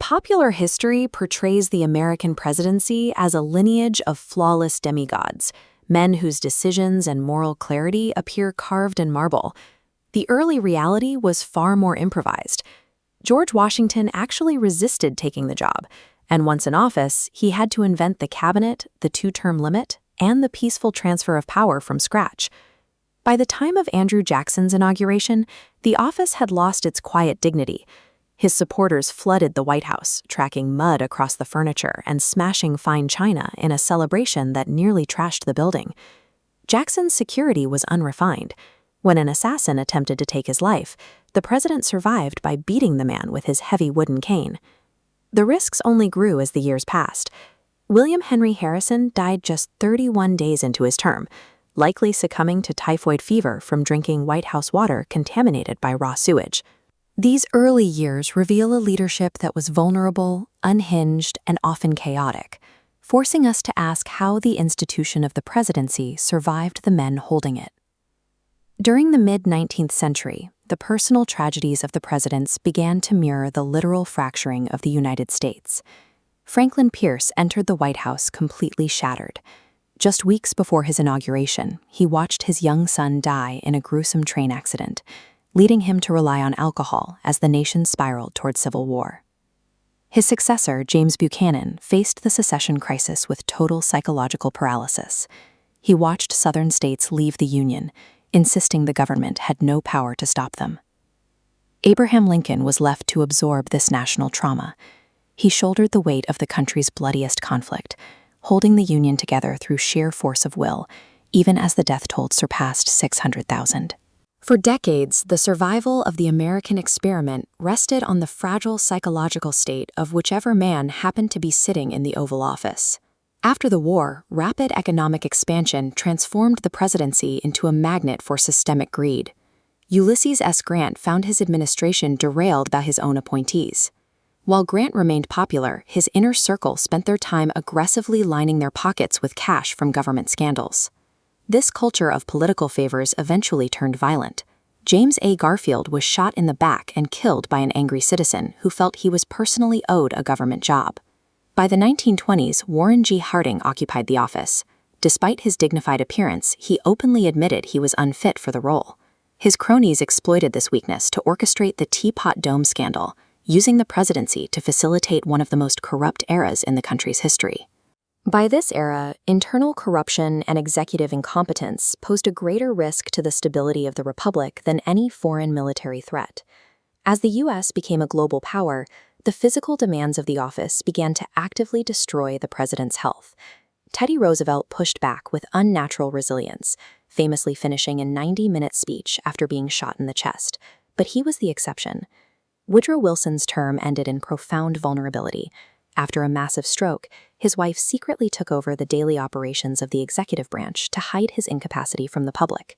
Popular history portrays the American presidency as a lineage of flawless demigods, men whose decisions and moral clarity appear carved in marble. The early reality was far more improvised. George Washington actually resisted taking the job, and once in office, he had to invent the cabinet, the two-term limit, and the peaceful transfer of power from scratch. By the time of Andrew Jackson's inauguration, the office had lost its quiet dignity. His supporters flooded the White House, tracking mud across the furniture and smashing fine china in a celebration that nearly trashed the building. Jackson's security was unrefined. When an assassin attempted to take his life, the president survived by beating the man with his heavy wooden cane. The risks only grew as the years passed. William Henry Harrison died just 31 days into his term, likely succumbing to typhoid fever from drinking White House water contaminated by raw sewage. These early years reveal a leadership that was vulnerable, unhinged, and often chaotic, forcing us to ask how the institution of the presidency survived the men holding it. During the mid-19th century, the personal tragedies of the presidents began to mirror the literal fracturing of the United States. Franklin Pierce entered the White House completely shattered. Just weeks before his inauguration, he watched his young son die in a gruesome train accident, leading him to rely on alcohol as the nation spiraled toward civil war. His successor, James Buchanan, faced the secession crisis with total psychological paralysis. He watched Southern states leave the Union, insisting the government had no power to stop them. Abraham Lincoln was left to absorb this national trauma. He shouldered the weight of the country's bloodiest conflict, holding the Union together through sheer force of will, even as the death toll surpassed 600,000. For decades, the survival of the American experiment rested on the fragile psychological state of whichever man happened to be sitting in the Oval Office. After the war, rapid economic expansion transformed the presidency into a magnet for systemic greed. Ulysses S. Grant found his administration derailed by his own appointees. While Grant remained popular, his inner circle spent their time aggressively lining their pockets with cash from government scandals. This culture of political favors eventually turned violent. James A. Garfield was shot in the back and killed by an angry citizen who felt he was personally owed a government job. By the 1920s, Warren G. Harding occupied the office. Despite his dignified appearance, he openly admitted he was unfit for the role. His cronies exploited this weakness to orchestrate the Teapot Dome scandal, using the presidency to facilitate one of the most corrupt eras in the country's history. By this era, internal corruption and executive incompetence posed a greater risk to the stability of the republic than any foreign military threat. As the U.S. became a global power, the physical demands of the office began to actively destroy the president's health. Teddy Roosevelt pushed back with unnatural resilience, famously finishing a 90-minute speech after being shot in the chest, but he was the exception. Woodrow Wilson's term ended in profound vulnerability. After a massive stroke, his wife secretly took over the daily operations of the executive branch to hide his incapacity from the public.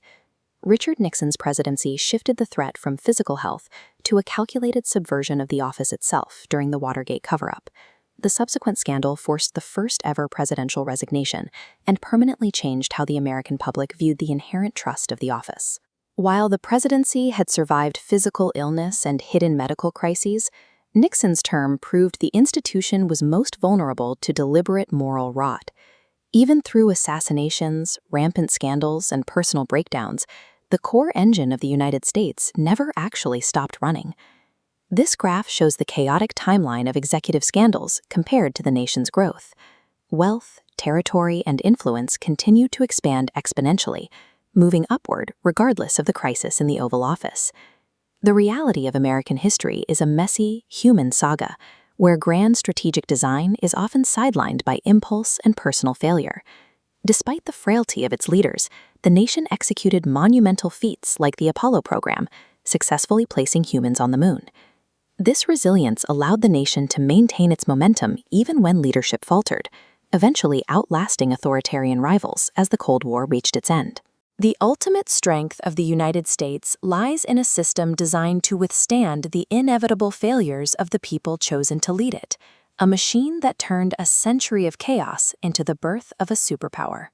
Richard Nixon's presidency shifted the threat from physical health to a calculated subversion of the office itself during the Watergate cover-up. The subsequent scandal forced the first-ever presidential resignation and permanently changed how the American public viewed the inherent trust of the office. While the presidency had survived physical illness and hidden medical crises, Nixon's term proved the institution was most vulnerable to deliberate moral rot. Even through assassinations, rampant scandals, and personal breakdowns, the core engine of the United States never actually stopped running. This graph shows the chaotic timeline of executive scandals compared to the nation's growth. Wealth, territory, and influence continued to expand exponentially, moving upward regardless of the crisis in the Oval Office. The reality of American history is a messy, human saga, where grand strategic design is often sidelined by impulse and personal failure. Despite the frailty of its leaders, the nation executed monumental feats like the Apollo program, successfully placing humans on the moon. This resilience allowed the nation to maintain its momentum even when leadership faltered, eventually outlasting authoritarian rivals as the Cold War reached its end. The ultimate strength of the United States lies in a system designed to withstand the inevitable failures of the people chosen to lead it, a machine that turned a century of chaos into the birth of a superpower.